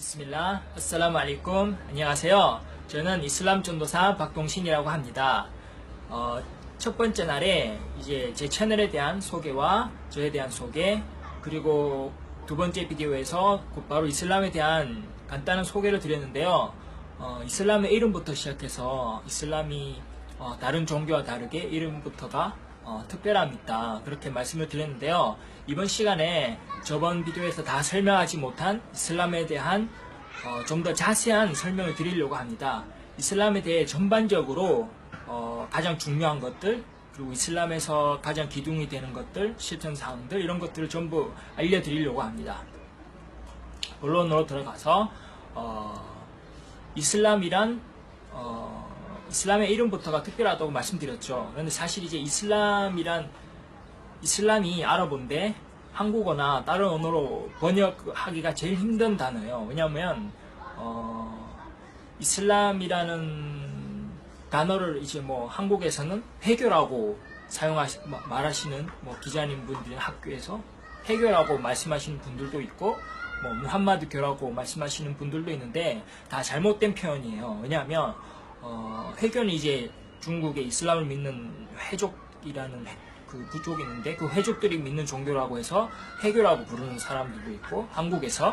비스밀라, 아살라무 알이쿰. 안녕하세요. 저는 이슬람 전도사 박동신이라고 합니다. 첫 번째 날에 이제 제 채널에 대한 소개와 저에 대한 소개, 그리고 두 번째 비디오에서 곧바로 이슬람에 대한 간단한 소개를 드렸는데요. 이슬람의 이름부터 시작해서 이슬람이 다른 종교와 다르게 이름부터가 특별함이 있다, 그렇게 말씀을 드렸는데요. 이번 시간에 저번 비디오에서 다 설명하지 못한 이슬람에 대한 좀 더 자세한 설명을 드리려고 합니다. 이슬람에 대해 전반적으로 가장 중요한 것들, 그리고 이슬람에서 가장 기둥이 되는 것들, 실천사항들, 이런 것들을 전부 알려드리려고 합니다. 본론으로 들어가서 이슬람이란 이슬람의 이름부터가 특별하다고 말씀드렸죠. 그런데 사실 이제 이슬람이 아랍어인데 한국어나 다른 언어로 번역하기가 제일 힘든 단어예요. 왜냐하면 이슬람이라는 단어를 이제 뭐 한국에서는 회교라고 말하시는 기자님 분들이 학교에서 회교라고 말씀하시는 분들도 있고, 무함마드교라고 말씀하시는 분들도 있는데 다 잘못된 표현이에요. 왜냐하면 회교는 이제 중국의 이슬람을 믿는 회족이라는 그 부족이 있는데, 그 회족들이 믿는 종교라고 해서 회교라고 부르는 사람들도 있고, 한국에서,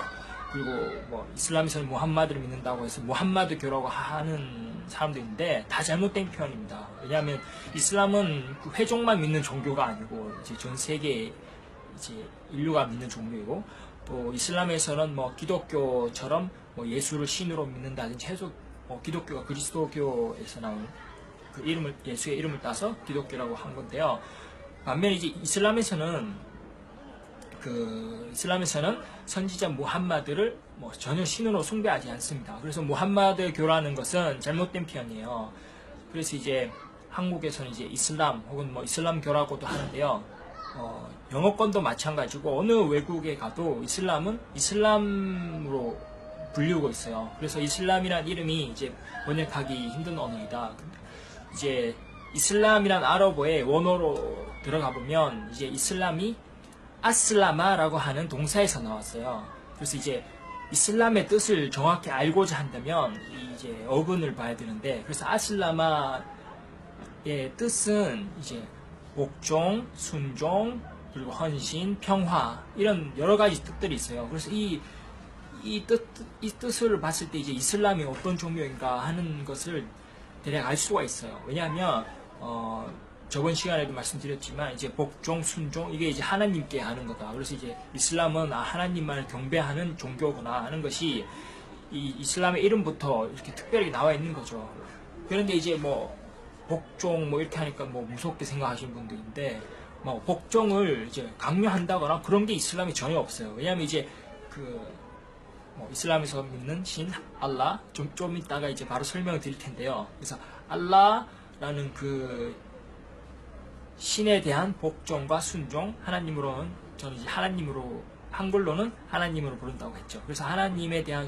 그리고 이슬람에서는 무함마드를 믿는다고 해서 무함마드교라고 하는 사람도 있는데 다 잘못된 표현입니다. 왜냐하면 이슬람은 그 회족만 믿는 종교가 아니고 이제 전 세계 이제 인류가 믿는 종교이고, 또 이슬람에서는 기독교처럼 예수를 신으로 믿는다든지 해서 기독교가 그리스도교에서 나온 그 예수의 이름을 따서 기독교라고 한 건데요. 반면에 이제 이슬람에서는 선지자 무함마드를 전혀 신으로 숭배하지 않습니다. 그래서 무함마드교라는 것은 잘못된 표현이에요. 그래서 이제 한국에서는 이제 이슬람 혹은 이슬람교라고도 하는데요. 영어권도 마찬가지고 어느 외국에 가도 이슬람은 이슬람으로 불리우고 있어요. 그래서 이슬람이란 이름이 이제 번역하기 힘든 언어이다. 이제 이슬람이란 아랍어의 원어로 들어가 보면 이제 이슬람이 아슬라마라고 하는 동사에서 나왔어요. 그래서 이제 이슬람의 뜻을 정확히 알고자 한다면 이제 어근을 봐야 되는데, 그래서 아슬라마의 뜻은 이제 복종, 순종, 그리고 헌신, 평화, 이런 여러 가지 뜻들이 있어요. 그래서 이 뜻을 봤을 때 이제 이슬람이 어떤 종교인가 하는 것을 대략 알 수가 있어요. 왜냐하면 저번 시간에도 말씀드렸지만 이제 복종, 순종, 이게 이제 하나님께 하는 거다. 그래서 이제 이슬람은 하나님만을 경배하는 종교구나 하는 것이 이 이슬람의 이름부터 이렇게 특별하게 나와 있는 거죠. 그런데 이제 복종 이렇게 하니까 무섭게 생각하시는 분도 있는데, 복종을 이제 강요한다거나 그런 게 이슬람이 전혀 없어요. 왜냐하면 이제 이슬람에서 믿는 신 알라, 좀 이따가 이제 바로 설명을 드릴 텐데요. 그래서 알라라는 그 신에 대한 복종과 순종, 하나님으로는 저는 이제 한글로는 하나님으로 부른다고 했죠. 그래서 하나님에 대한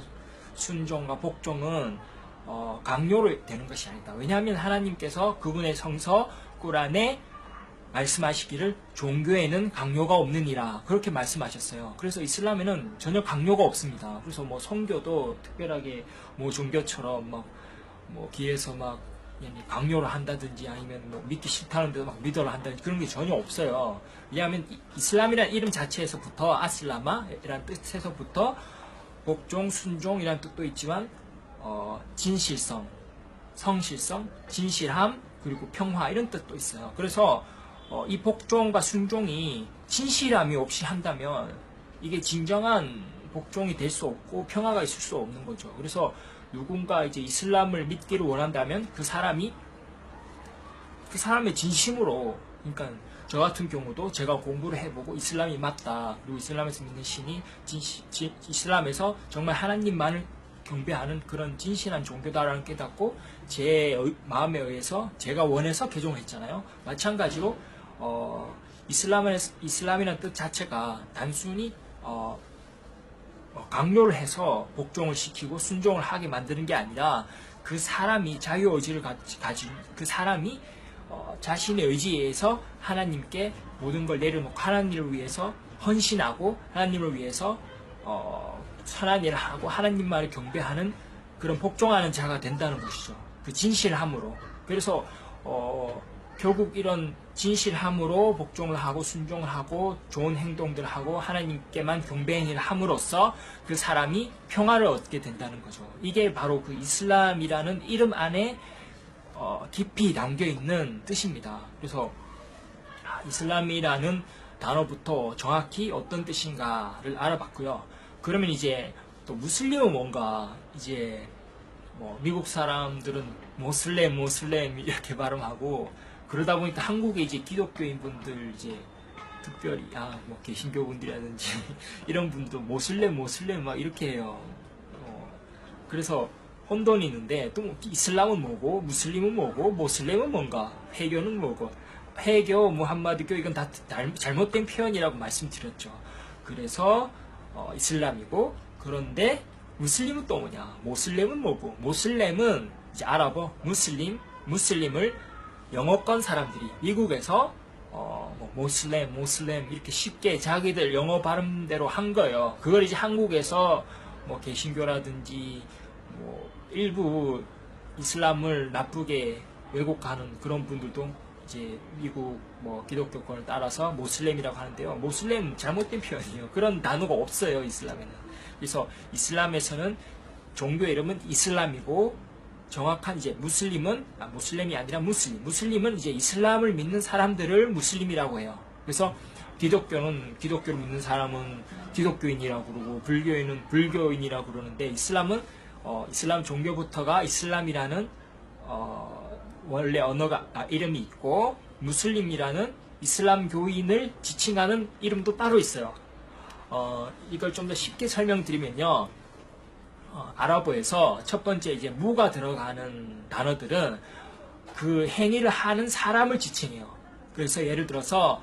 순종과 복종은 강요로 되는 것이 아니다. 왜냐하면 하나님께서 그분의 성서 꾸란에 말씀하시기를 종교에는 강요가 없느니라, 그렇게 말씀하셨어요. 그래서 이슬람에는 전혀 강요가 없습니다. 그래서 성교도 특별하게 종교처럼 길에서 강요를 한다든지 아니면 믿기 싫다는데 믿어라 한다든지 그런 게 전혀 없어요. 왜냐하면 이슬람이라는 이름 자체에서부터 아슬라마라는 뜻에서부터 복종, 순종이라는 뜻도 있지만 진실성, 성실성, 진실함, 그리고 평화, 이런 뜻도 있어요. 그래서 이 복종과 순종이 진실함이 없이 한다면 이게 진정한 복종이 될 수 없고 평화가 있을 수 없는 거죠. 그래서 누군가 이제 이슬람을 믿기를 원한다면 그 사람의 진심으로, 그러니까 저 같은 경우도 제가 공부를 해보고 이슬람이 맞다, 그리고 이슬람에서 믿는 신이 이슬람에서 정말 하나님만을 경배하는 그런 진실한 종교다라는 깨닫고 제 마음에 의해서 제가 원해서 개종을 했잖아요. 마찬가지로 이슬람이라는 뜻 자체가 단순히 강요를 해서 복종을 시키고 순종을 하게 만드는 게 아니라, 그 사람이 자유의지를 가진 그 사람이 자신의 의지에 의해서 하나님께 모든 걸 내려놓고 하나님을 위해서 헌신하고 하나님을 위해서 선한 일을 하고 하나님만을 경배하는 그런 복종하는 자가 된다는 것이죠. 그 진실함으로. 그래서 결국 이런 진실함으로 복종을 하고 순종을 하고 좋은 행동들을 하고 하나님께만 경배 행위를 함으로써 그 사람이 평화를 얻게 된다는 거죠. 이게 바로 그 이슬람이라는 이름 안에 깊이 담겨 있는 뜻입니다. 그래서 이슬람이라는 단어부터 정확히 어떤 뜻인가를 알아봤고요. 그러면 이제 또 무슬림은 뭔가 이제 미국 사람들은 모슬렘 이렇게 발음하고 그러다 보니까 한국에 이제 기독교인 분들 이제 특별히 개신교 분들이라든지 이런 분도 모슬렘 막 이렇게 해요. 그래서 혼돈이 있는데 또 이슬람은 뭐고 무슬림은 뭐고 모슬렘은 뭔가 회교는 뭐고 회교 무함마드교 이건 다 잘못된 표현이라고 말씀드렸죠. 그래서 이슬람이고 그런데 무슬림은 또 뭐냐? 모슬렘은 뭐고? 모슬렘은 이제 아랍어 무슬림을 영어권 사람들이 미국에서 모슬렘 이렇게 쉽게 자기들 영어 발음대로 한 거예요. 그걸 이제 한국에서 개신교라든지 일부 이슬람을 나쁘게 왜곡하는 그런 분들도 이제 미국 기독교권을 따라서 모슬렘이라고 하는데요. 모슬렘 잘못된 표현이에요. 그런 단어가 없어요, 이슬람에는. 그래서 이슬람에서는 종교 이름은 이슬람이고 정확한 이제 무슬림이 아니라 무슬림은 이제 이슬람을 믿는 사람들을 무슬림이라고 해요. 그래서 기독교를 믿는 사람은 기독교인이라고 그러고 불교인은 불교인이라고 그러는데 이슬람 종교부터가 이슬람이라는 원래 언어가 이름이 있고 무슬림이라는 이슬람 교인을 지칭하는 이름도 따로 있어요. 이걸 좀 더 쉽게 설명드리면요. 아랍어에서 첫 번째 이제 무가 들어가는 단어들은 그 행위를 하는 사람을 지칭해요. 그래서 예를 들어서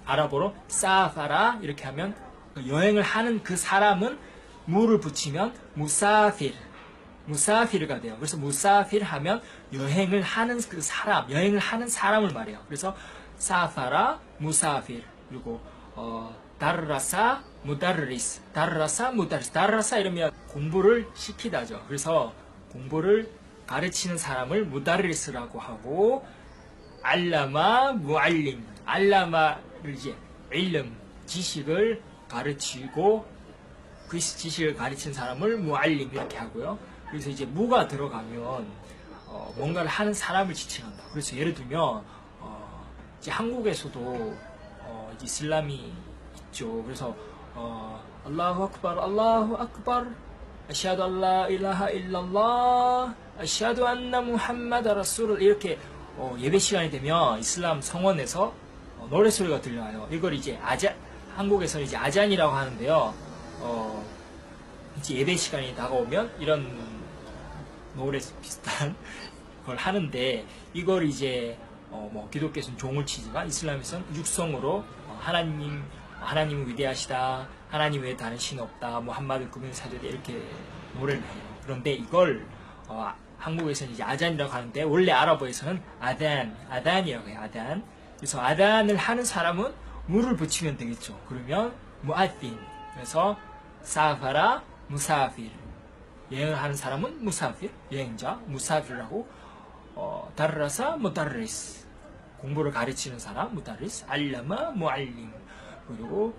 아랍어로 사파라 이렇게 하면 여행을 하는 그 사람은 무를 붙이면 무사피르가 돼요. 그래서 무사피르 하면 여행을 하는 그 사람, 여행을 하는 사람을 말해요. 그래서 사파라, 무사피르 그리고 다르라사, 무다르리스, 다르라사 이러면 공부를 시키다죠. 그래서 공부를 가르치는 사람을 무다르리스라고 하고 알라마, 무알림, 알라마를 이제 일름, 지식을 가르치고 그 지식을 가르치는 사람을 무알림 이렇게 하고요. 그래서 이제 무가 들어가면 뭔가를 하는 사람을 지칭한다. 그래서 예를 들면 이제 한국에서도 이슬람이 있죠. 그래서 알라후 악bar 아시하두 알라 일라하 일랄lah 아시하두 안나 무함마드 라술 이렇게 예배 시간이 되면 이슬람 성원에서 노래소리가 들려와요. 이걸 이제 한국에서는 이제 아잔이라고 하는데요. 이제 예배 시간이 다가오면 이런 노래 비슷한 걸 하는데 이걸 이제 기독교에서는 종을 치지만 이슬람에서는 육성으로 하나님은 위대하시다, 하나님 외에 다른 신 없다, 무함마드 그분의 사도다 이렇게 노래를 해요. 그런데 이걸 한국에서는 이제 아잔이라고 하는데 원래 아랍어에서는 아단이라고 해요. 아단. 그래서 아단을 하는 사람은 무를 붙이면 되겠죠. 그러면 무아딘. 그래서 사파라 무사필. 여행을 하는 사람은 무사필, 여행자, 무사필이라고 다르라사 무다르리스. 공부를 가르치는 사람 무다리스, 알라마 무알림. 그리고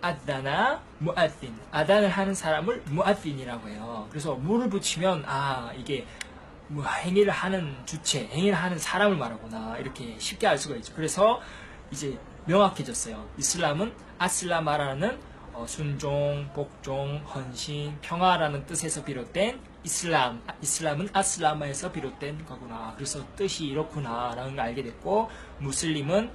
아다나 무아딘. 아단을 하는 사람을 무아딘이라고 해요. 그래서 무를 붙이면 이게 행위를 하는 주체, 행위를 하는 사람을 말하구나 이렇게 쉽게 알 수가 있죠. 그래서 이제 명확해졌어요. 이슬람은 아슬라마라는 순종, 복종, 헌신, 평화라는 뜻에서 비롯된 이슬람은 아슬라마에서 비롯된 거구나. 그래서 뜻이 이렇구나라는 걸 알게 됐고, 무슬림은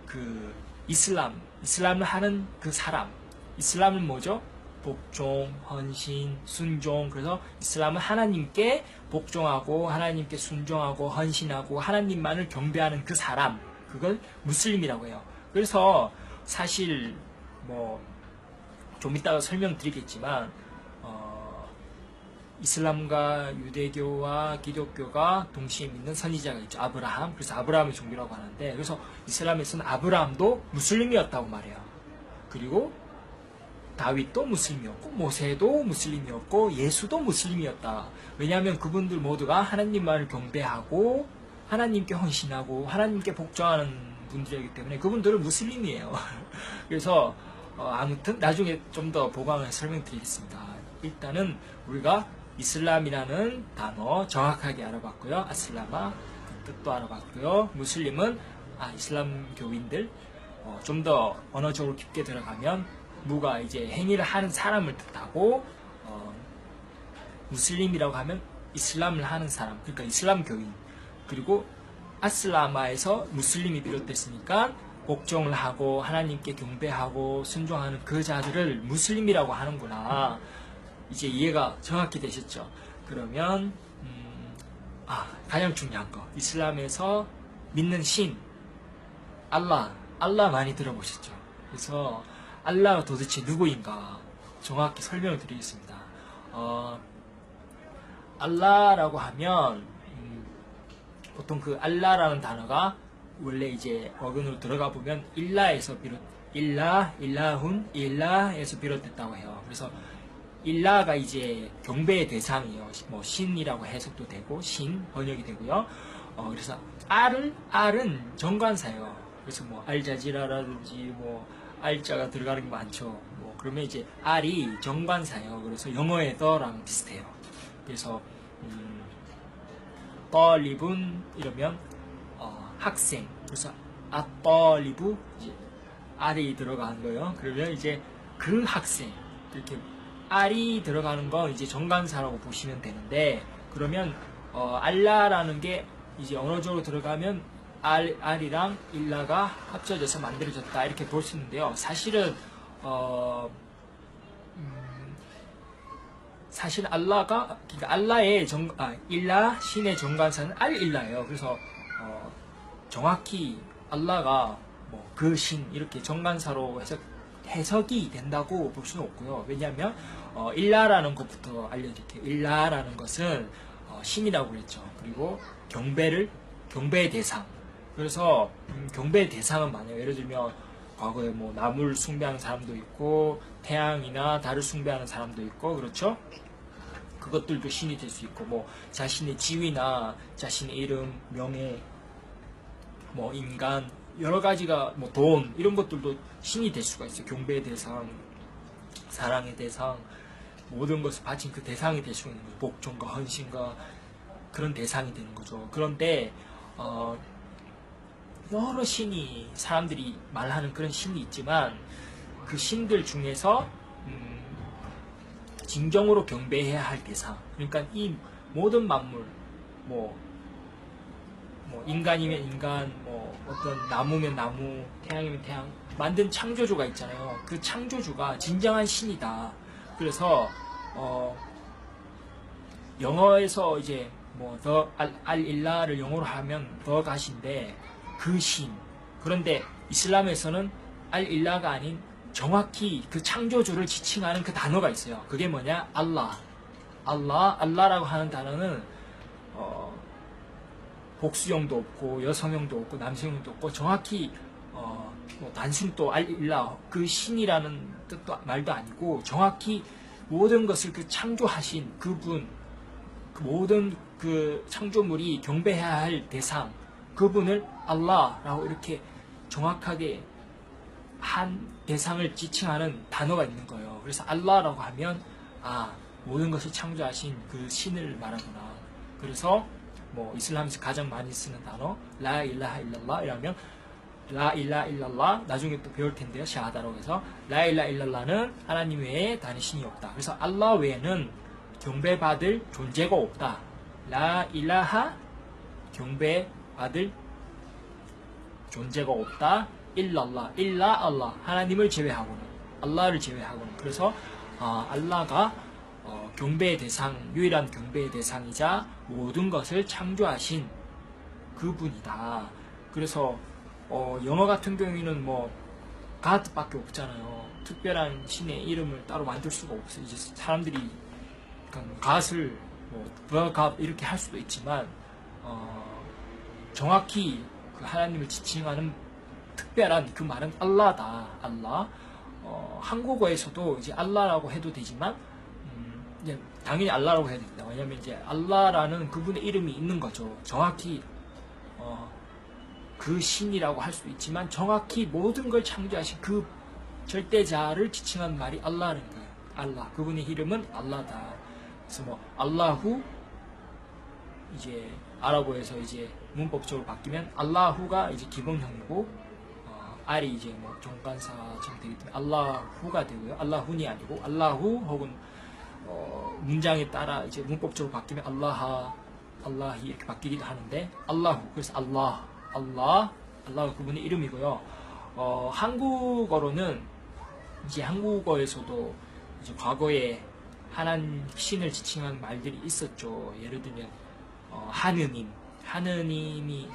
그 이슬람을 하는 그 사람. 이슬람은 뭐죠? 복종, 헌신, 순종. 그래서 이슬람은 하나님께 복종하고 하나님께 순종하고 헌신하고 하나님만을 경배하는 그 사람. 그걸 무슬림이라고 해요. 그래서 사실 좀 이따가 설명드리겠지만 이슬람과 유대교와 기독교가 동시에 믿는 선지자가 있죠. 아브라함. 그래서 아브라함의 종교라고 하는데 그래서 이슬람에서는 아브라함도 무슬림이었다고 말해요. 그리고 다윗도 무슬림이었고 모세도 무슬림이었고 예수도 무슬림이었다. 왜냐하면 그분들 모두가 하나님만을 경배하고 하나님께 헌신하고 하나님께 복종하는 분들이기 때문에 그분들은 무슬림이에요. 그래서 아무튼 나중에 좀 더 보강을 설명드리겠습니다. 일단은 우리가 이슬람이라는 단어 정확하게 알아봤고요. 아슬라마 그 뜻도 알아봤고요. 무슬림은 이슬람 교인들. 좀 더 언어적으로 깊게 들어가면 무가 이제 행위를 하는 사람을 뜻하고 무슬림이라고 하면 이슬람을 하는 사람, 그러니까 이슬람 교인. 그리고 아슬라마에서 무슬림이 비롯됐으니까 복종을 하고 하나님께 경배하고 순종하는 그 자들을 무슬림이라고 하는구나. 이제 이해가 정확히 되셨죠? 그러면 가장 중요한 거, 이슬람에서 믿는 신 알라 많이 들어보셨죠? 그래서 알라가 도대체 누구인가 정확히 설명을 드리겠습니다. 알라라고 하면 보통 그 알라라는 단어가 원래 이제 어근으로 들어가 보면 일라에서 비롯됐다고 해요. 그래서 일라가 이제 경배의 대상이에요. 뭐 신이라고 해석도 되고 신 번역이 되고요. 그래서 알은 정관사예요. 그래서 뭐 알자지라라든지 뭐 알자가 들어가는 게 많죠. 뭐 그러면 이제 알이 정관사예요. 그래서 영어의 더랑 비슷해요. 그래서 떠리분 이러면 학생. 그래서 아떠리부 이제 알이 들어가는 거예요. 그러면 이제 그 학생 이렇게 알이 들어가는 건 이제 정관사라고 보시면 되는데, 그러면 알라라는 게 이제 언어적으로 들어가면 알이랑 일라가 합쳐져서 만들어졌다 이렇게 볼 수 있는데요. 사실은 사실 알라가 그러니까 알라의 일라 신의 정관사는 알일라예요. 그래서 정확히 알라가 뭐 그 신 이렇게 정관사로 해석이 된다고 볼 수는 없고요. 왜냐하면 일라라는 것부터 알려드릴게요. 일라라는 것은 신이라고 그랬죠. 그리고 경배의 대상. 그래서 경배의 대상은 많아요. 예를 들면 과거에 뭐 나무를 숭배하는 사람도 있고 태양이나 달을 숭배하는 사람도 있고 그렇죠. 그것들도 신이 될 수 있고 뭐 자신의 지위나 자신의 이름, 명예, 뭐 인간 여러 가지가 뭐 돈 이런 것들도 신이 될 수가 있어요. 경배의 대상, 사랑의 대상, 모든 것을 바친 그 대상이 될 수 있는 거죠. 복종과 헌신과 그런 대상이 되는 거죠. 그런데 여러 신이 사람들이 말하는 그런 신이 있지만 그 신들 중에서 진정으로 경배해야 할 대상, 그러니까 이 모든 만물 뭐 인간이면 인간, 뭐 어떤 나무면 나무, 태양이면 태양 만든 창조주가 있잖아요. 그 창조주가 진정한 신이다. 그래서 영어에서 이제 뭐 더 알일라를 영어로 하면 더 가신데 그 신. 그런데 이슬람에서는 알일라가 아닌 정확히 그 창조주를 지칭하는 그 단어가 있어요. 그게 뭐냐? 알라라고 하는 단어는 복수형도 없고 여성형도 없고 남성형도 없고 정확히 뭐 단순도 알일라 그 신이라는 뜻도 말도 아니고 정확히 모든 것을 그 창조하신 그분, 그 모든 그 창조물이 경배해야 할 대상, 그분을 알라라고 이렇게 정확하게 한 대상을 지칭하는 단어가 있는 거예요. 그래서 알라라고 하면 모든 것을 창조하신 그 신을 말하구나. 그래서 뭐 이슬람에서 가장 많이 쓰는 단어 라 일라하 일랄라 이라면 라 일라 일랄라 나중에 또 배울 텐데요. 샤하다라고 해서 라 일라 일랄라는 하나님 외에 다른 신이 없다. 그래서 알라 외에는 경배받을 존재가 없다. 라 일라하 경배받을 존재가 없다. 일랄라 일라 알라 하나님을 제외하고는 알라를 제외하고는. 그래서 알라가 경배의 대상, 유일한 경배의 대상이자 모든 것을 창조하신 그분이다. 그래서 영어 같은 경우에는 뭐 God밖에 없잖아요. 특별한 신의 이름을 따로 만들 수가 없어요. 이제 사람들이 God을 뭐 The God 이렇게 할 수도 있지만 정확히 그 하나님을 지칭하는 특별한 그 말은 알라다. 알라. 한국어에서도 이제 알라라고 해도 되지만 이제 당연히 알라라고 해야 됩니다. 왜냐면 이제 알라라는 그분의 이름이 있는 거죠. 정확히 그 신이라고 할 수 있지만 정확히 모든 걸 창조하신 그 절대자를 지칭한 말이 알라는 거예요. 알라. 그분의 이름은 알라다. 그래서 뭐 알라후 이제 아랍어에서 이제 문법적으로 바뀌면 알라후가 이제 기본형이고 알이 이제 뭐 종간사처럼 되기 때문에 알라후가 되고요. 알라훈이 아니고 알라후 혹은 문장에 따라 이제 문법적으로 바뀌면 알라하, 알라히 이렇게 바뀌기도 하는데 알라후. 그래서 알라가 그분의 이름이고요. 한국어로는 이제 한국어에서도 이제 과거에 하나님 신을 지칭한 말들이 있었죠. 예를 들면 하느님이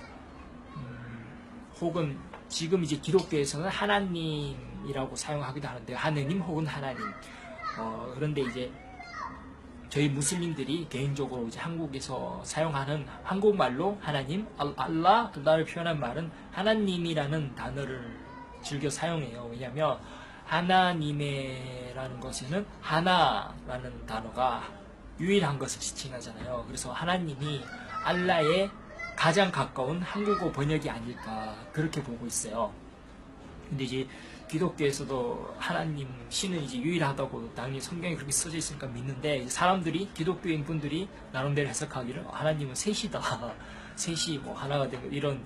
혹은 지금 이제 기독교에서는 하나님이라고 사용하기도 하는데 하느님 혹은 하나님. 그런데 이제 저희 무슬림들이 개인적으로 이제 한국에서 사용하는 한국말로 하나님, 알라를 표현한 말은 하나님이라는 단어를 즐겨 사용해요. 왜냐하면 하나님의라는 것에는 하나라는 단어가 유일한 것을 지칭하잖아요. 그래서 하나님이 알라에 가장 가까운 한국어 번역이 아닐까 그렇게 보고 있어요. 근데 이제 기독교에서도 하나님 신은 이제 유일하다고 당연히 성경에 그렇게 써져 있으니까 믿는데 사람들이 기독교인 분들이 나름대로 해석하기를 하나님은 셋이다, 셋이 뭐 하나가 되고 이런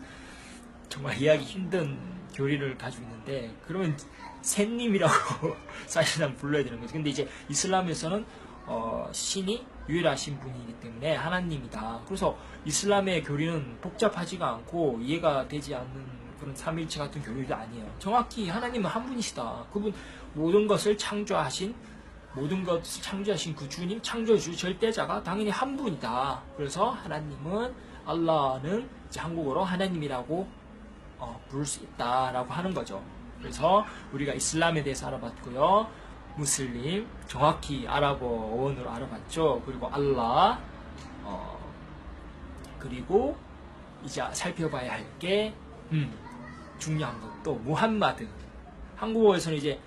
정말 이해하기 힘든 교리를 가지고 있는데 그러면 셋님이라고 사실상 불러야 되는 거죠. 근데 이제 이슬람에서는 신이 유일하신 분이기 때문에 하나님이다. 그래서 이슬람의 교리는 복잡하지가 않고 이해가 되지 않는 그런 삼일체 같은 교리도 아니에요. 정확히 하나님은 한 분이시다. 그분 모든 것을 창조하신 그 주님, 창조주, 절대자가 당연히 한 분이다. 그래서 하나님은 알라는 이제 한국어로 하나님이라고 부를 수 있다라고 하는 거죠. 그래서 우리가 이슬람에 대해서 알아봤고요. 무슬림, 정확히 아랍어 어원으로 알아봤죠. 그리고 알라, 그리고 이제 살펴봐야 할 게 중요한 것도 무함마드. 한국어에서는 이제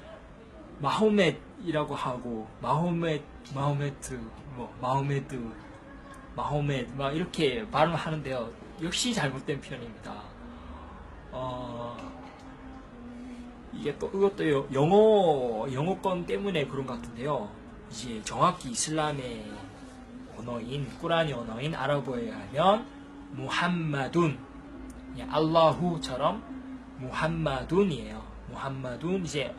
마호멧이라고 하고 마호멧 막 이렇게 발음하는데요. 역시 잘못된 표현입니다. 이게 또 이것도 영어권 때문에 그런 것 같은데요. 이제 정확히 이슬람의 언어인 꾸란의 언어인 아랍어에 하면 무함마둔, 알라후처럼 무함마둔이에요. 무함마둔 이제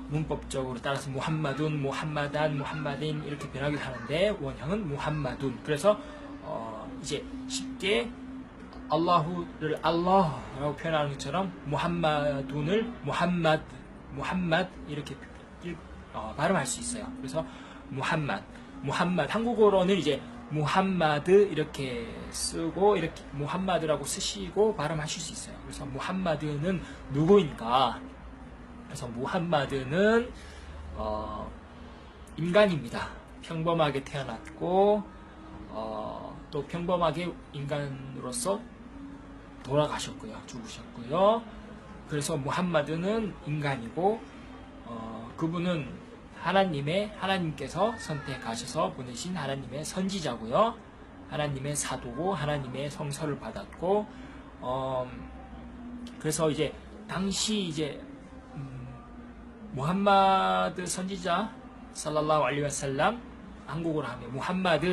문법적으로 따라서 무함마둔, 무함마단, 무함마딘 이렇게 변하기도 하는데 원형은 무함마둔. 그래서 이제 쉽게 알라후를 알라라고 표현하는 것처럼 무함마둔을 무함마드 이렇게 발음할 수 있어요. 그래서 무함마드 한국어로는 이제 무함마드 이렇게 쓰고 이렇게 무함마드라고 쓰시고 발음하실 수 있어요. 그래서 무함마드는 누구인가? 그래서 무함마드는 인간입니다. 평범하게 태어났고 또 평범하게 인간으로서 돌아가셨고요. 죽으셨고요. 그래서 무함마드는 인간이고 그분은 하나님께서 선택하셔서 보내신 하나님의 선지자고요. 하나님의 사도고 하나님의 성서를 받았고 그래서 이제 당시 이제 무함마드 선지자 살랄라후 알레이히 와살람 한국어로 하면 무함마드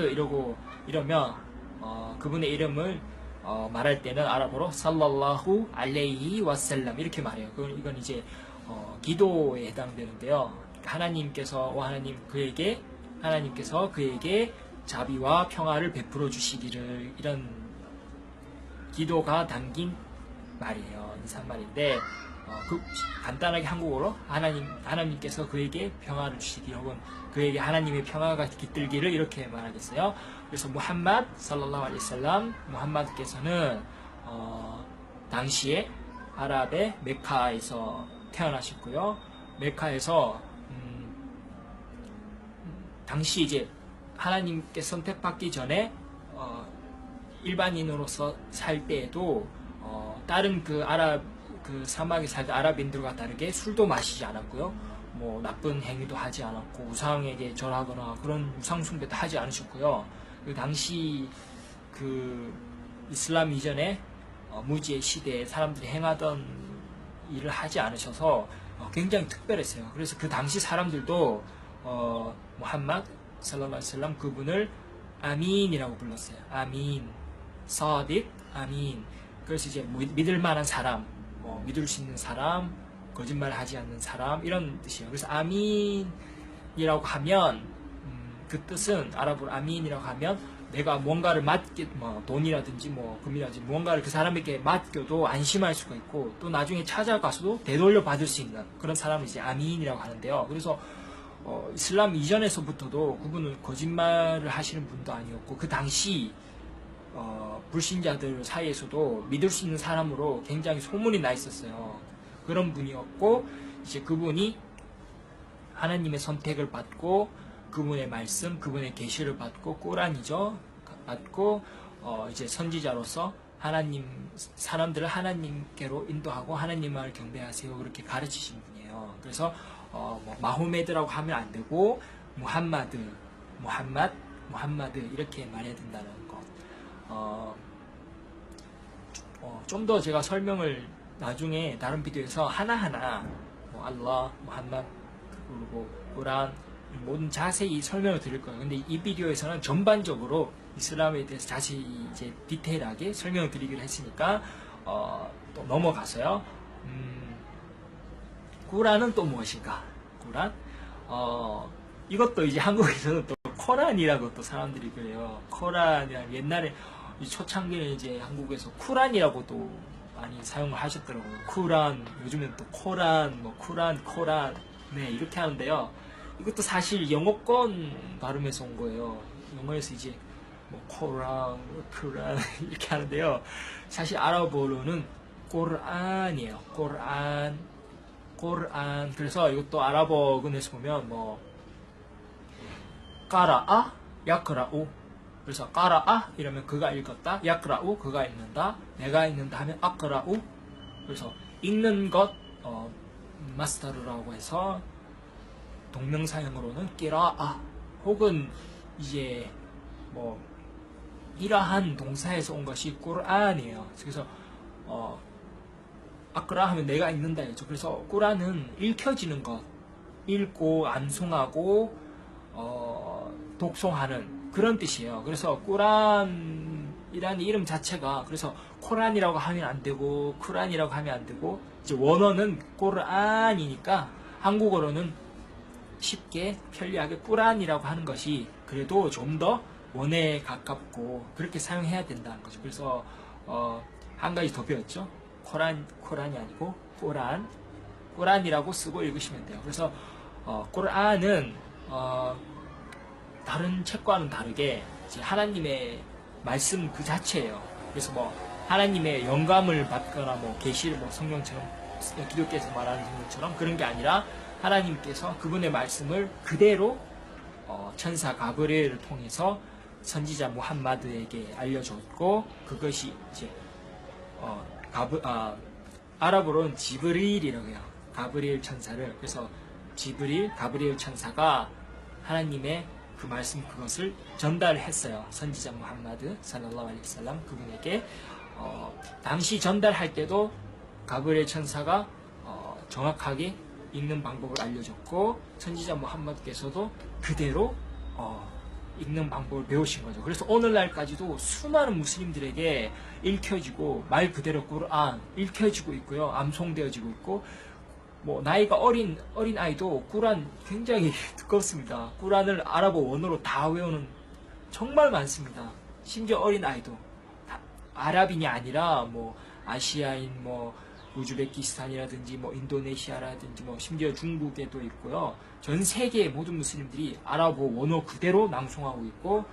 이러면 그분의 이름을 말할 때는 아랍어로 살랄라후 알레이히 와살람 이렇게 말해요. 이건 이제 기도에 해당되는데요. 하나님께서 그에게 자비와 평화를 베풀어 주시기를 이런 기도가 담긴 말이에요. 인사말인데 간단하게 한국어로 하나님께서 그에게 평화를 주시기 혹은 그에게 하나님의 평화가 깃들기를 이렇게 말하겠어요. 그래서 무함마드 살랄라후 알레이히 살람 무함마드께서는 당시에 아랍의 메카에서 태어나셨고요. 메카에서 당시 이제 하나님께 선택받기 전에 일반인으로서 살 때에도 다른 그 사막에 살던 아랍인들과 다르게 술도 마시지 않았고요. 뭐 나쁜 행위도 하지 않았고 우상에게 절하거나 그런 우상 숭배도 하지 않으셨고요. 그 당시 그 이슬람 이전에 무지의 시대에 사람들이 행하던 일을 하지 않으셔서 굉장히 특별했어요. 그래서 그 당시 사람들도 무함마드 살랄라후 알aihi wasallam 그분을 아민이라고 불렀어요. 아민, 사딕, 아민. 그래서 이제 믿을 만한 사람, 뭐 믿을 수 있는 사람, 거짓말 하지 않는 사람 이런 뜻이에요. 그래서 아민이라고 하면 그 뜻은 아랍어로 아민이라고 하면 내가 뭔가를 뭐 돈이라든지 뭐 금이라든지 뭔가를 그 사람에게 맡겨도 안심할 수가 있고 또 나중에 찾아가서도 되돌려 받을 수 있는 그런 사람을 이제 아민이라고 하는데요. 그래서 이슬람 이전에서부터도 그분은 거짓말을 하시는 분도 아니었고 그 당시 불신자들 사이에서도 믿을 수 있는 사람으로 굉장히 소문이 나 있었어요. 그런 분이었고 이제 그분이 하나님의 선택을 받고 그분의 말씀, 그분의 계시를 받고 꾸란이죠. 받고 이제 선지자로서 사람들을 하나님께로 인도하고 하나님을 경배하세요 그렇게 가르치신 분이에요. 그래서 뭐 마호메드라고 하면 안 되고 무함마드 이렇게 말해야 된다는 것. 좀 더 제가 설명을 나중에 다른 비디오에서 하나하나 뭐 알라, 무함마드 그리고 꾸란 모든 자세히 설명을 드릴 거예요. 근데 이 비디오에서는 전반적으로 이슬람에 대해서 자세히 이제 디테일하게 설명을 드리기로 했으니까 또 넘어가서요. 꾸란은 또 무엇인가? 꾸란? 이것도 이제 한국에서는 또 코란이라고 또 사람들이 그래요. 코란이랑 옛날에 초창기에 이제 한국에서 쿠란이라고 또 많이 사용을 하셨더라고요. 쿠란, 요즘엔 또 코란, 뭐 쿠란, 코란, 네 이렇게 하는데요. 이것도 사실 영어권 발음에서 온 거예요. 영어에서 이제 뭐 코란, 쿠란 이렇게 하는데요. 사실 아랍어로는 꼬르안이에요. 꼬르안. 그래서 이것도 아랍어근에서 보면 뭐 까라아, 야크라우. 그래서 까라아 이러면 그가 읽었다. 야크라우 그가 읽는다. 내가 읽는다 하면 아크라우. 그래서 읽는 것 마스터르라고 해서 동명사형으로는 끼라아 혹은 이제 뭐 이러한 동사에서 온 것이 꾸란이에요. 그래서 아크라 하면 내가 읽는다 했죠. 그래서 꾸란은 읽혀지는 것, 읽고 암송하고 독송하는 그런 뜻이에요. 그래서 꾸란이라는 이름 자체가 그래서 코란이라고 하면 안 되고 쿠란이라고 하면 안 되고 이제 원어는 꾸란이니까 한국어로는 쉽게 편리하게 꾸란이라고 하는 것이 그래도 좀 더 원어에 가깝고 그렇게 사용해야 된다는 거죠. 그래서 한 가지 더 배웠죠. 코란이 아니고 꾸란이라고 쓰고 읽으시면 돼요. 그래서 꾸란은 다른 책과는 다르게 이제 하나님의 말씀 그 자체예요. 그래서 뭐 하나님의 영감을 받거나 뭐 계시를 뭐 성경처럼 기독교에서 말하는 성경처럼 그런 게 아니라 하나님께서 그분의 말씀을 그대로 천사 가브리엘을 통해서 선지자 무함마드에게 알려줬고 그것이 이제 아랍어로는 지브릴이라고 해요. 가브리엘 천사를. 그래서 가브리엘 천사가 하나님의 그 말씀 그것을 전달했어요. 선지자 무함마드 살랄라후 알aihi wasallam 그분에게 당시 전달할 때도 가브리엘 천사가 정확하게 읽는 방법을 알려줬고 선지자 무함마드께서도 그대로 읽는 방법을 배우신 거죠. 그래서 오늘날까지도 수많은 무슬림들에게 읽혀지고 말 그대로 꾸란 읽혀지고 있고요. 암송되어지고 있고 뭐 나이가 어린 아이도 꾸란 굉장히 두껍습니다. 꾸란을 아랍어 원어로 다 외우는 정말 많습니다. 심지어 어린 아이도 아랍인이 아니라 뭐 아시아인 뭐 우즈베키스탄이라든지 뭐 인도네시아라든지 뭐 심지어 중국에도 있고요. 전 세계의 모든 무슬림들이 아랍어 원어 그대로 낭송하고 있고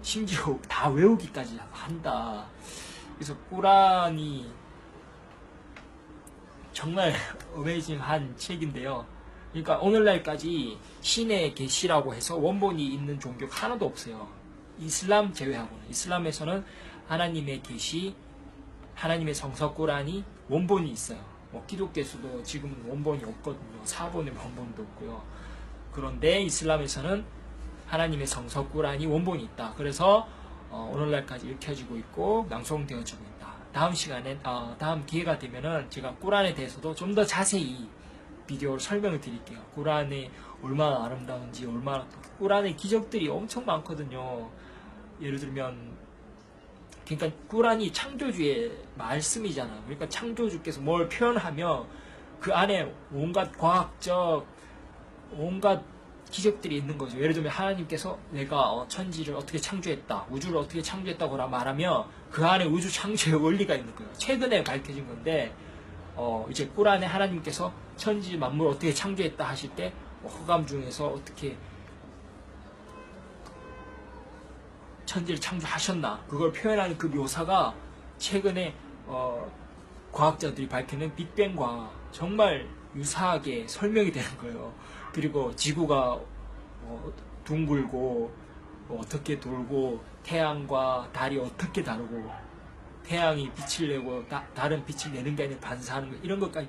심지어 다 외우기까지 한다. 그래서 꾸란이 정말 어메이징한 책인데요. 그러니까 오늘날까지 신의 계시라고 해서 원본이 있는 종교가 하나도 없어요. 이슬람 제외하고는. 이슬람에서는 하나님의 계시, 하나님의 성서 꾸란이 원본이 있어요. 기독교에서도 지금은 원본이 없거든요. 사본의 원본도 없고요. 그런데 이슬람에서는 하나님의 성서 꾸란이 원본이 있다. 그래서 오늘날까지 읽혀지고 있고 낭송되어지고 있다. 다음 시간에 다음 기회가 되면은 제가 꾸란에 대해서도 좀 더 자세히 비디오로 설명을 드릴게요. 꾸란이 얼마나 아름다운지, 얼마나 꾸란의 기적들이 엄청 많거든요. 예를 들면 그러니까 꾸란이 창조주의 말씀이잖아요. 그러니까 창조주께서 뭘 표현하면 그 안에 온갖 과학적 온갖 기적들이 있는 거죠. 예를 들면 하나님께서 내가 천지를 어떻게 창조했다, 우주를 어떻게 창조했다고 말하면 그 안에 우주 창조의 원리가 있는 거예요. 최근에 밝혀진 건데 이제 꾸란에 하나님께서 천지 만물을 어떻게 창조했다 하실 때 허감 중에서 어떻게 천지를 창조하셨나 그걸 표현하는 그 묘사가 최근에 과학자들이 밝히는 빅뱅과 정말 유사하게 설명이 되는 거예요. 그리고 지구가 둥글고 어떻게 돌고 태양과 달이 어떻게 다르고 태양이 빛을 내고 달은 빛을 내는 게 아니라 반사하는 거 이런 것까지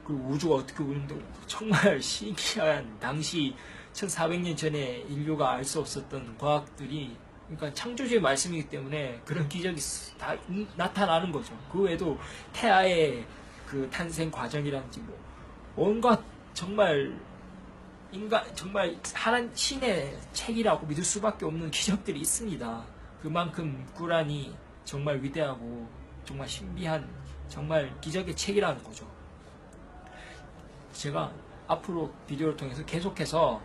그리고 우주가 어떻게 우는데 정말 신기한 당시 1400년 전에 인류가 알 수 없었던 과학들이 그러니까 창조주의 말씀이기 때문에 그런 기적이 다 나타나는 거죠. 그 외에도 태아의 그 탄생 과정이라든지 온갖 정말 정말 하나님 신의 책이라고 믿을 수밖에 없는 기적들이 있습니다. 그만큼 꾸란이 정말 위대하고 정말 신비한 정말 기적의 책이라는 거죠. 제가 앞으로 비디오를 통해서 계속해서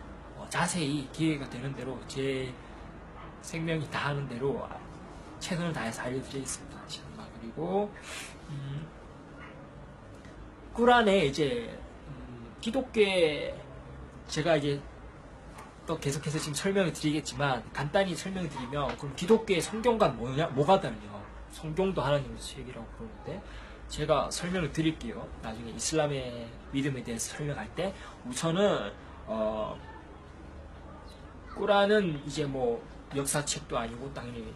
자세히 기회가 되는 대로 제 생명이 다하는 대로 최선을 다해서 알려드리겠습니다. 그리고 꾸란에 이제 기독교에 제가 이제 또 계속해서 지금 설명을 드리겠지만 간단히 설명을 드리면 그럼 기독교의 성경과 뭐가 다르냐? 성경도 하나님의 책이라고 부르는데 제가 설명을 드릴게요. 나중에 이슬람의 믿음에 대해서 설명할 때 우선은 꾸란은 이제 역사책도 아니고 당연히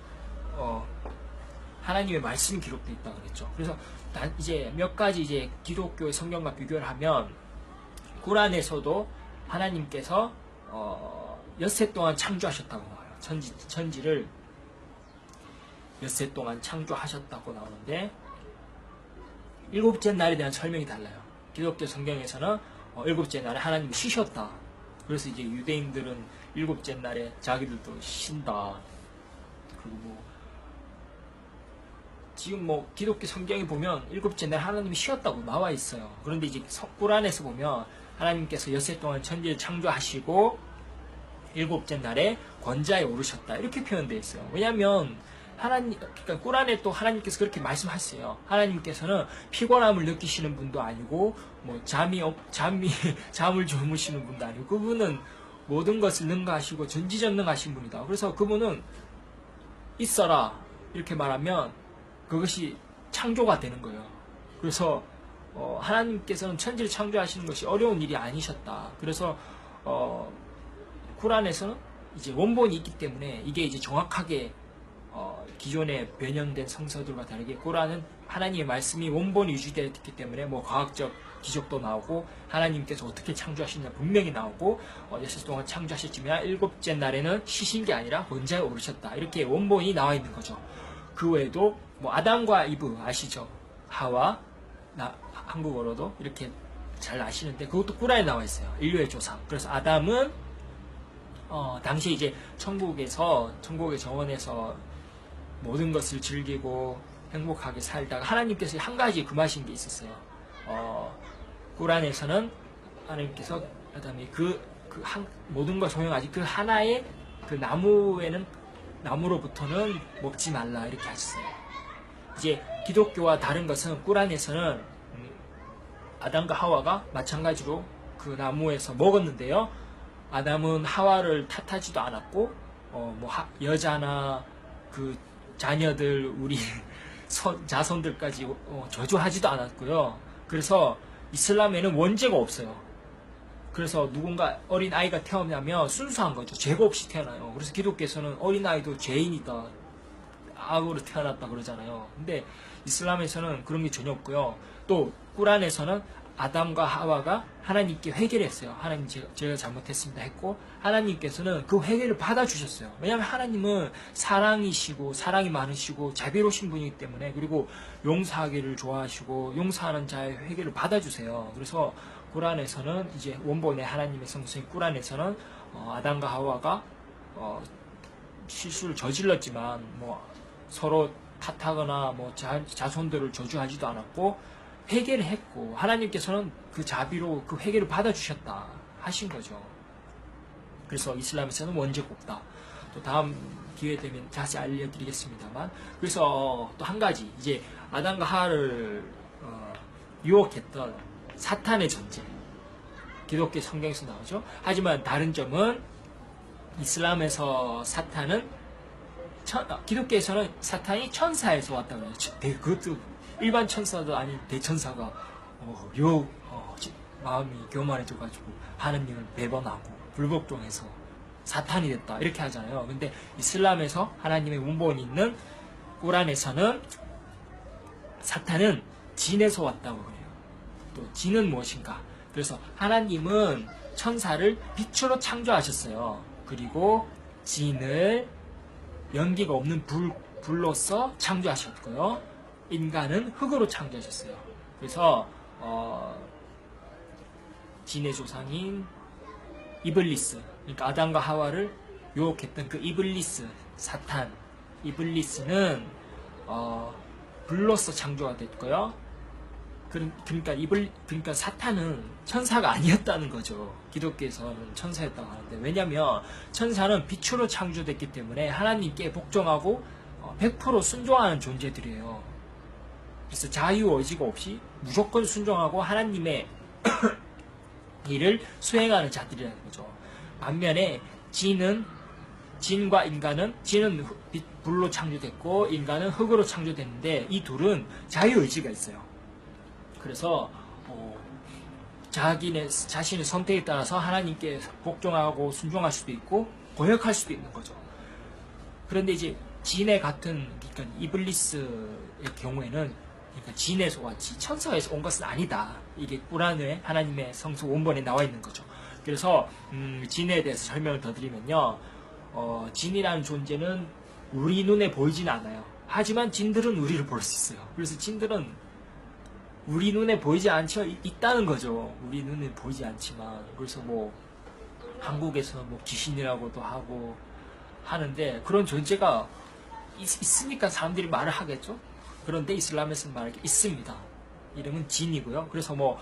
하나님의 말씀이 기록되어 있다 그랬죠. 그래서 이제 몇 가지 이제 기독교의 성경과 비교를 하면 꾸란에서도 하나님께서 엿새 동안 창조하셨다고 나와요. 천지를 엿새 동안 창조하셨다고 나오는데 일곱째 날에 대한 설명이 달라요. 기독교 성경에서는 일곱째 날에 하나님이 쉬셨다. 그래서 이제 유대인들은 일곱째 날에 자기들도 쉰다. 그리고 지금 기독교 성경에 보면 일곱째 날 하나님이 쉬었다고 나와 있어요. 그런데 이제 꾸란에서 보면 하나님께서 엿새 동안 천지를 창조하시고 일곱째 날에 권자에 오르셨다 이렇게 표현되어 있어요. 왜냐하면 그러니까 꾸란에 또 하나님께서 그렇게 말씀하세요. 하나님께서는 피곤함을 느끼시는 분도 아니고 잠을 주무시는 분도 아니고 그분은 모든 것을 능가하시고 전지전능하신 분이다. 그래서 그분은 있어라 이렇게 말하면 그것이 창조가 되는 거예요. 그래서 하나님께서는 천지를 창조하시는 것이 어려운 일이 아니셨다. 그래서 꾸란에서는 이제 원본이 있기 때문에 이게 이제 정확하게 기존에 변형된 성서들과 다르게 꾸란은 하나님의 말씀이 원본이 유지되어 있기 때문에 과학적 기적도 나오고 하나님께서 어떻게 창조하시냐 분명히 나오고 엿새 동안 창조하셨지만 일곱째 날에는 쉬신 게 아니라 권자에 오르셨다 이렇게 원본이 나와 있는 거죠. 그 외에도 아담과 이브 아시죠? 하와 한국어로도 이렇게 잘 아시는데 그것도 꾸란에 나와 있어요. 인류의 조상. 그래서 아담은 당시에 이제 천국의 정원에서 모든 것을 즐기고 행복하게 살다가 하나님께서 한 가지 금하신 게 있었어요. 꾸란에서는 하나님께서 아담이 모든 걸 소용하지 그 하나의 그 나무로부터는 먹지 말라 이렇게 하셨어요. 이제 기독교와 다른 것은 꾸란에서는 아담과 하와가 마찬가지로 그 나무에서 먹었는데요. 아담은 하와를 탓하지도 않았고 여자나 그 자녀들 우리 자손들까지 저주하지도 않았고요. 그래서 이슬람에는 원죄가 없어요. 그래서 누군가 어린 아이가 태어나면 순수한 거죠. 죄가 없이 태어나요. 그래서 기독교에서는 어린 아이도 죄인이다, 악으로 태어났다 그러잖아요. 근데 이슬람에서는 그런 게 전혀 없고요. 또 꾸란에서는 아담과 하와가 하나님께 회개를 했어요. 하나님 제가 잘못했습니다 했고 하나님께서는 그 회개를 받아주셨어요. 왜냐하면 하나님은 사랑이시고 사랑이 많으시고 자비로우신 분이기 때문에 그리고 용서하기를 좋아하시고 용서하는 자의 회개를 받아주세요. 그래서 꾸란에서는 이제 원본의 하나님의 성수인 꾸란에서는 아담과 하와가 실수를 저질렀지만 뭐 서로 탓하거나 뭐 자손들을 저주하지도 않았고 회개를 했고 하나님께서는 그 자비로 그 회개를 받아주셨다 하신 거죠. 그래서 이슬람에서는 원죄가 없다. 또 다음 기회 되면 자세히 알려드리겠습니다만 그래서 또 한 가지 이제 아담과 하와를 유혹했던 사탄의 존재 기독교 성경에서 나오죠. 하지만 다른 점은 이슬람에서 사탄은 기독교에서는 사탄이 천사에서 왔다고 해요. 그것도 일반 천사도 아닌 대천사가 마음이 교만해져가지고 하느님을 배반하고 불복종해서 사탄이 됐다 이렇게 하잖아요. 근데 이슬람에서 하나님의 원본이 있는 꾸란에서는 사탄은 진에서 왔다고 그래요. 또 진은 무엇인가? 그래서 하나님은 천사를 빛으로 창조하셨어요. 그리고 진을 연기가 없는 불로서 창조하셨고요. 인간은 흙으로 창조하셨어요. 그래서 진의 조상인 이블리스, 그러니까 아담과 하와를 유혹했던 그 이블리스, 사탄, 이블리스는 불로서 창조가 됐고요. 그러니까 사탄은 천사가 아니었다는 거죠. 기독교에서는 천사였다고 하는데 왜냐하면 천사는 빛으로 창조됐기 때문에 하나님께 복종하고 100% 순종하는 존재들이에요. 그래서 자유의지가 없이 무조건 순종하고 하나님의 일을 수행하는 자들이라는 거죠. 반면에 진과 인간은 진은 불로 창조됐고 인간은 흙으로 창조됐는데 이 둘은 자유의지가 있어요. 그래서 자신의 선택에 따라서 하나님께 복종하고 순종할 수도 있고 고역할 수도 있는 거죠. 그런데 이제 진의 같은 그러니까 이블리스의 경우에는 그러니까 진에서 왔지 천사에서 온 것은 아니다. 이게 꾸란의 하나님의 성서 원본에 나와 있는 거죠. 그래서 진에 대해서 설명을 더 드리면요. 진이라는 존재는 우리 눈에 보이지는 않아요. 하지만 진들은 우리를 볼 수 있어요. 그래서 진들은 우리 눈에 보이지 않죠? 있다는 거죠. 우리 눈에 보이지 않지만 그래서 뭐 한국에서는 뭐 귀신이라고도 하고 하는데 그런 존재가 있으니까 사람들이 말을 하겠죠. 그런데 이슬람에서는 말할 게 있습니다. 이름은 진이고요. 그래서 뭐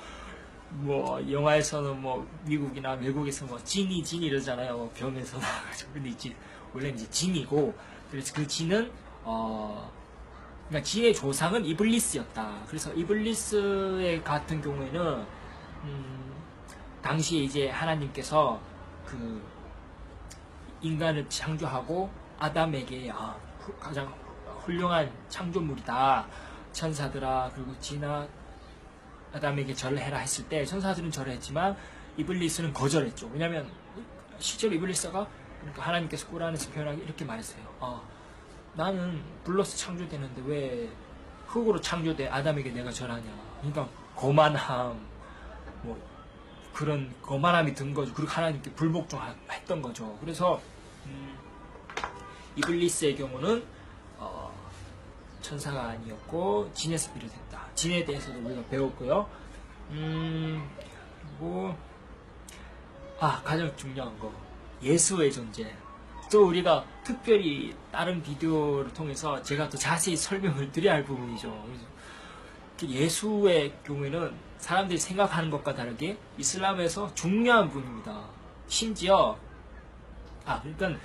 영화에서는 뭐 미국이나 외국에서 뭐 진이 이러잖아요. 병에서 나와가지고. 근데 이제 원래는 이제 진이고 그래서 그 진은 그러니까 진의 조상은 이블리스였다. 그래서 이블리스의 같은 경우에는 당시에 이제 하나님께서 그 인간을 창조하고 아담에게 가장 훌륭한 창조물이다. 천사들아 그리고 진아 아담에게 절을 해라 했을 때 천사들은 절을 했지만 이블리스는 거절했죠. 왜냐하면 실제로 이블리스가 그러니까 하나님께서 꾸란에서 표현하기 이렇게 말했어요. 나는 불로서 창조되는데 왜 흙으로 창조된 아담에게 내가 절하냐. 그러니까 거만함 뭐 그런 거만함이 든 거죠. 그리고 하나님께 불복종했던 거죠. 그래서 이블리스의 경우는 천사가 아니었고 진에서 비롯했다. 진에 대해서도 우리가 배웠고요. 가장 중요한 거 예수의 존재. 또 우리가 특별히 다른 비디오를 통해서 제가 더 자세히 설명을 드려야 할 부분이죠. 예수의 경우에는 사람들이 생각하는 것과 다르게 이슬람에서 중요한 분입니다. 심지어 그러니까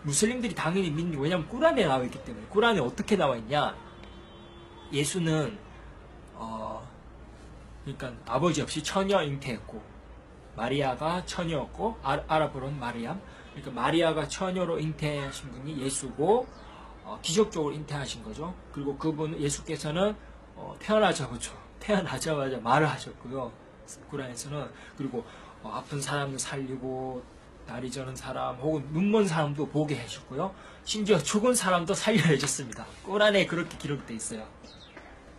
무슬림들이 당연히 믿는 게 왜냐면 꾸란에 나와 있기 때문에. 꾸란에 어떻게 나와 있냐? 예수는 그러니까 아버지 없이 처녀 잉태했고 마리아가 처녀였고 아랍어로는 마리암. 그러니까 마리아가 처녀로 잉태하신 분이 예수고 기적적으로 잉태하신 거죠. 그리고 예수께서는 태어나자마자 말을 하셨고요. 꾸란에서는. 그리고 아픈 사람을 살리고 다리 저는 사람 혹은 눈먼 사람도 보게 해주고요. 심지어 죽은 사람도 살려내줬습니다. 꾸란에 그렇게 기록되어 있어요.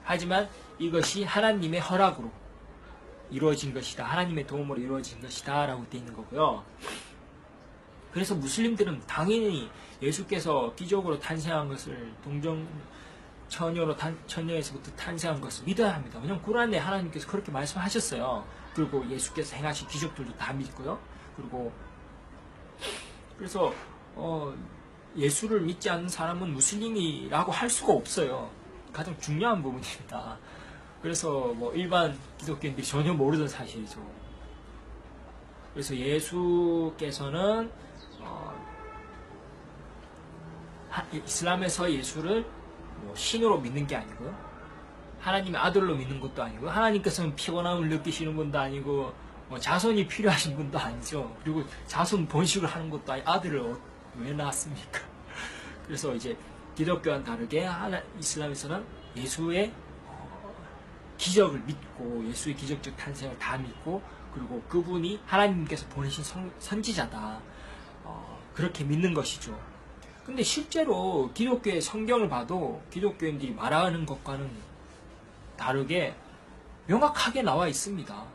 하지만 이것이 하나님의 허락으로 이루어진 것이다. 하나님의 도움으로 이루어진 것이다. 라고 되어 있는 거고요. 그래서 무슬림들은 당연히 예수께서 기적으로 탄생한 것을 처녀에서부터 탄생한 것을 믿어야 합니다. 왜냐하면 구란에 하나님께서 그렇게 말씀하셨어요. 그리고 예수께서 행하신 기적들도 다 믿고요. 그리고 그래서 예수를 믿지 않는 사람은 무슬림이라고 할 수가 없어요. 가장 중요한 부분입니다. 그래서 뭐 일반 기독교인들이 전혀 모르던 사실이죠. 그래서 예수께서는 이슬람에서 예수를 뭐 신으로 믿는 게 아니고요. 하나님의 아들로 믿는 것도 아니고, 하나님께서는 피곤함을 느끼시는 분도 아니고, 뭐 자손이 필요하신 분도 아니죠. 그리고 자손 번식을 하는 것도 아니고, 아들을 왜 낳았습니까? 그래서 이제 기독교와는 다르게 이슬람에서는 예수의 기적을 믿고, 예수의 기적적 탄생을 다 믿고, 그리고 그분이 하나님께서 보내신 선지자다. 그렇게 믿는 것이죠. 근데 실제로 기독교의 성경을 봐도 기독교인들이 말하는 것과는 다르게 명확하게 나와 있습니다.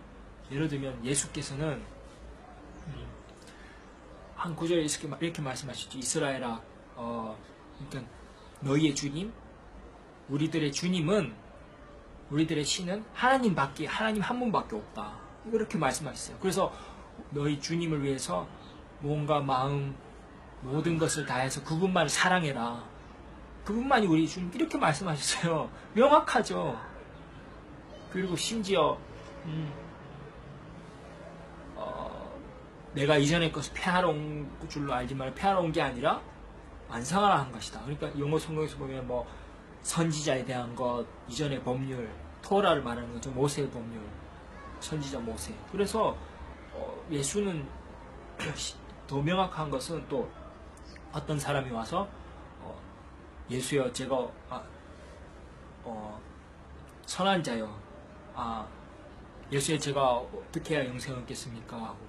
예를 들면 예수께서는 한 구절에 이렇게 말씀하셨죠. 이스라엘아, 그러니까 너희의 주님, 우리들의 주님은, 우리들의 신은 하나님 한 분밖에 없다. 이렇게 말씀하셨어요. 그래서 너희 주님을 위해서 몸과 마음, 모든 것을 다해서 그분만을 사랑해라. 그분만이 우리 주님, 이렇게 말씀하셨어요. 명확하죠. 그리고 심지어 내가 이전의 것을 폐하러 온 줄로 알지만 폐하러 온 게 아니라 완성하라 한 것이다. 그러니까 영어 성경에서 보면 뭐 선지자에 대한 것, 이전의 법률, 토라를 말하는 거죠. 모세의 법률, 선지자 모세. 그래서 예수는 더 명확한 것은 또 어떤 사람이 와서 예수여, 제가 선한 자요, 예수여, 제가 어떻게 해야 영생을 얻겠습니까? 하고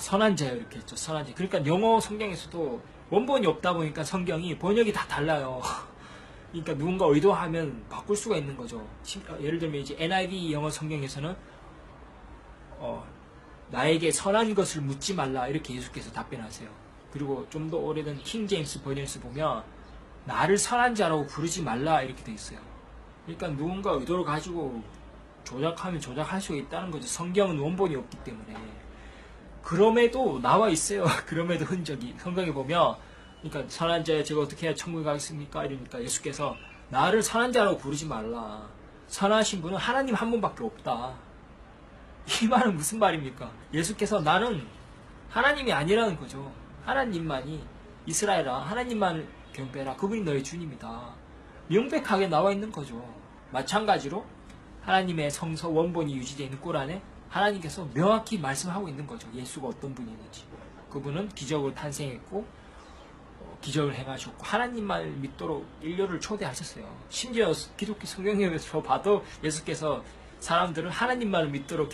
선한 자요, 이렇게 했죠. 선한 자. 그러니까 영어 성경에서도 원본이 없다 보니까 성경이 번역이 다 달라요. 그러니까 누군가 의도하면 바꿀 수가 있는 거죠. 예를 들면 이제 NIV 영어 성경에서는 나에게 선한 것을 묻지 말라, 이렇게 예수께서 답변하세요. 그리고 좀 더 오래된 킹 제임스 버전에서 보면 나를 선한 자라고 부르지 말라, 이렇게 돼 있어요. 그러니까 누군가 의도를 가지고 조작하면 조작할 수가 있다는 거죠. 성경은 원본이 없기 때문에. 그럼에도 나와 있어요. 그럼에도 흔적이 성경에 보면, 그러니까 선한 자여, 제가 어떻게 해야 천국에 가겠습니까? 이러니까 예수께서 나를 선한 자라고 부르지 말라. 선하신 분은 하나님 한 분밖에 없다. 이 말은 무슨 말입니까? 예수께서 나는 하나님이 아니라는 거죠. 하나님만이, 이스라엘아, 하나님만을 경배해라. 그분이 너의 주님이다. 명백하게 나와 있는 거죠. 마찬가지로 하나님의 성서 원본이 유지되어 있는 ቁ란에 하나님께서 명확히 말씀하고 있는 거죠. 예수가 어떤 분이는지. 그분은 기적으로 탄생했고 기적을 행하셨고 하나님만을 믿도록 인류를 초대하셨어요. 심지어 기독교 성경에서 봐도 예수께서 사람들은 하나님만을 믿도록